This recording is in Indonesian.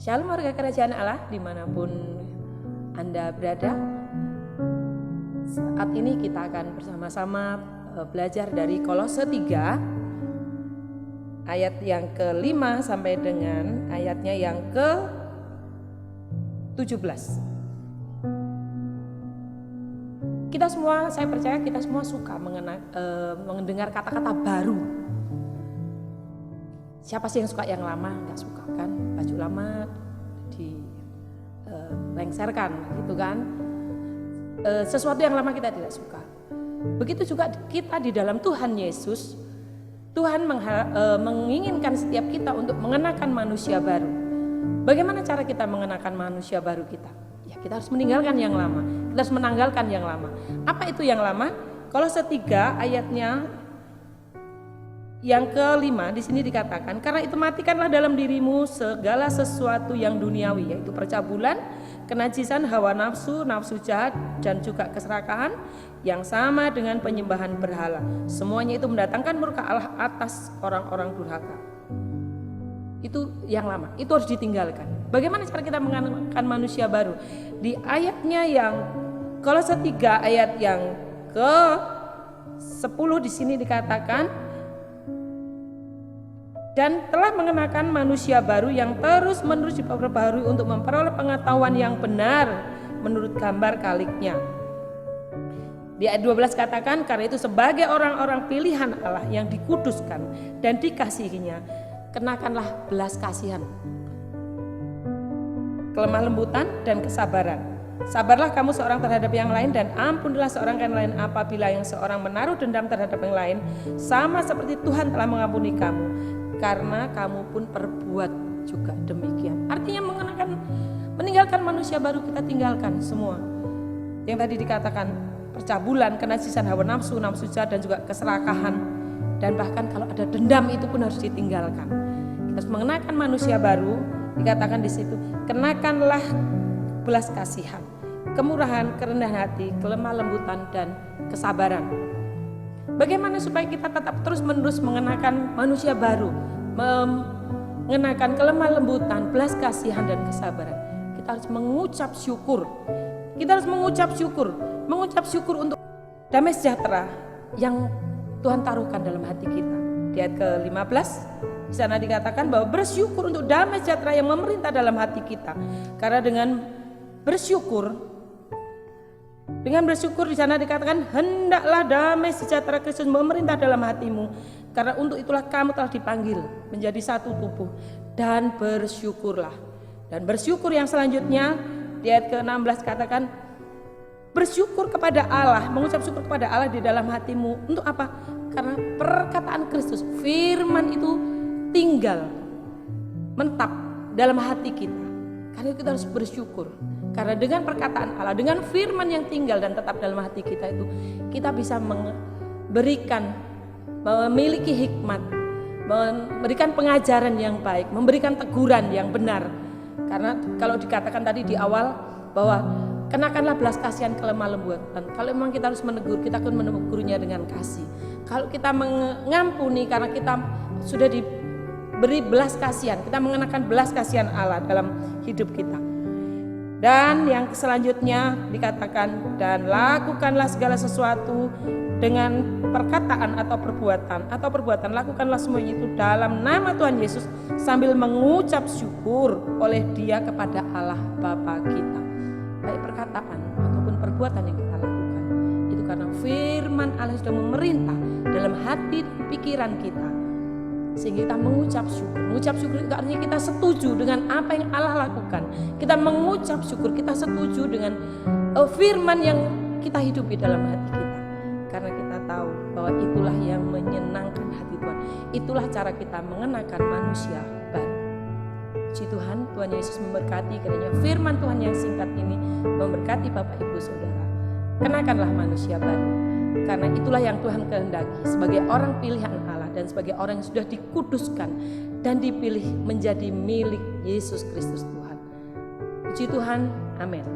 Shalom warga kerajaan Allah dimanapun Anda berada. Saat ini kita akan bersama-sama belajar dari Kolose 3 ayat yang ke-5 sampai dengan ayatnya yang ke-17. Kita semua, saya percaya kita semua suka mendengar kata-kata baru. Siapa sih yang suka yang lama? Nggak suka kan? Baju lama dilengserkan gitu kan. Sesuatu yang lama kita tidak suka. Begitu juga kita di dalam Tuhan Yesus. Tuhan menginginkan setiap kita untuk mengenakan manusia baru. Bagaimana cara kita mengenakan manusia baru kita? Ya, kita harus meninggalkan yang lama. Kita harus menanggalkan yang lama. Apa itu yang lama? Kolose 3 ayatnya yang ke-5 di sini dikatakan, karena itu matikanlah dalam dirimu segala sesuatu yang duniawi, yaitu percabulan, kenajisan, hawa nafsu, nafsu jahat, dan juga keserakahan yang sama dengan penyembahan berhala. Semuanya itu mendatangkan murka Allah atas orang-orang durhaka. Itu yang lama, itu harus ditinggalkan. Bagaimana cara kita mengenakan manusia baru? Di ayatnya yang Kolose 3 ayat yang ke-10 di sini dikatakan, dan telah mengenakan manusia baru yang terus-menerus diperbaharui untuk memperoleh pengetahuan yang benar menurut gambar kaliknya. Di ayat 12 katakan, karena itu sebagai orang-orang pilihan Allah yang dikuduskan dan dikasihinya, kenakanlah belas kasihan, kelemah lembutan, dan kesabaran. Sabarlah kamu seorang terhadap yang lain, dan ampunilah seorang yang lain apabila yang seorang menaruh dendam terhadap yang lain, sama seperti Tuhan telah mengampuni kamu, karena kamu pun perbuat juga demikian. Artinya meninggalkan manusia baru, kita tinggalkan semua yang tadi dikatakan, percabulan, kenajisan, hawa nafsu, nafsu jahat, dan juga keserakahan, dan bahkan kalau ada dendam itu pun harus ditinggalkan. Kita harus mengenakan manusia baru. Dikatakan di situ, kenakanlah belas kasihan, kemurahan, kerendahan hati, kelemah lembutan, dan kesabaran. Bagaimana supaya kita tetap terus-menerus mengenakan manusia baru, mengenakan kelemah lembutan, belas kasihan, dan kesabaran? Kita harus mengucap syukur. Kita harus mengucap syukur untuk damai sejahtera yang Tuhan taruhkan dalam hati kita. Di ayat ke-15 di sana dikatakan bahwa bersyukur untuk damai sejahtera yang memerintah dalam hati kita. Karena dengan bersyukur di sana dikatakan, hendaklah damai sejahtera Kristus memerintah dalam hatimu, karena untuk itulah kamu telah dipanggil menjadi satu tubuh, dan bersyukurlah. Dan bersyukur yang selanjutnya di ayat ke-16 katakan, bersyukur kepada Allah, mengucap syukur kepada Allah di dalam hatimu. Untuk apa? Karena perkataan Kristus, firman itu tinggal mentap dalam hati kita. Karena kita harus bersyukur. Karena dengan perkataan Allah, dengan firman yang tinggal dan tetap dalam hati kita itu, kita bisa memiliki hikmat, memberikan pengajaran yang baik, memberikan teguran yang benar. Karena kalau dikatakan tadi di awal bahwa kenakanlah belas kasihan, kelemah lembutan. Kalau memang kita harus menegur, kita akan menegurnya dengan kasih. Kalau kita mengampuni karena kita sudah diberi belas kasihan, kita mengenakan belas kasihan Allah dalam hidup kita. Dan yang selanjutnya dikatakan, dan lakukanlah segala sesuatu dengan perkataan atau perbuatan, lakukanlah semuanya itu dalam nama Tuhan Yesus sambil mengucap syukur oleh Dia kepada Allah Bapa kita. Baik perkataan ataupun perbuatan yang kita lakukan itu karena firman Allah sudah memerintah dalam hati dan pikiran kita, sehingga kita mengucap syukur. Mengucap syukur itu artinya kita setuju dengan apa yang Allah lakukan. Kita mengucap syukur, kita setuju dengan firman yang kita hidupi dalam hati kita, karena kita tahu bahwa itulah yang menyenangkan hati Tuhan. Itulah cara kita mengenakan manusia baru. Puji Tuhan, Tuhan Yesus memberkati. Kiranya firman Tuhan yang singkat ini memberkati Bapak Ibu Saudara. Kenakanlah manusia baru, karena itulah yang Tuhan kehendaki sebagai orang pilihan Allah dan sebagai orang yang sudah dikuduskan dan dipilih menjadi milik Yesus Kristus Tuhan. Puji Tuhan, amin.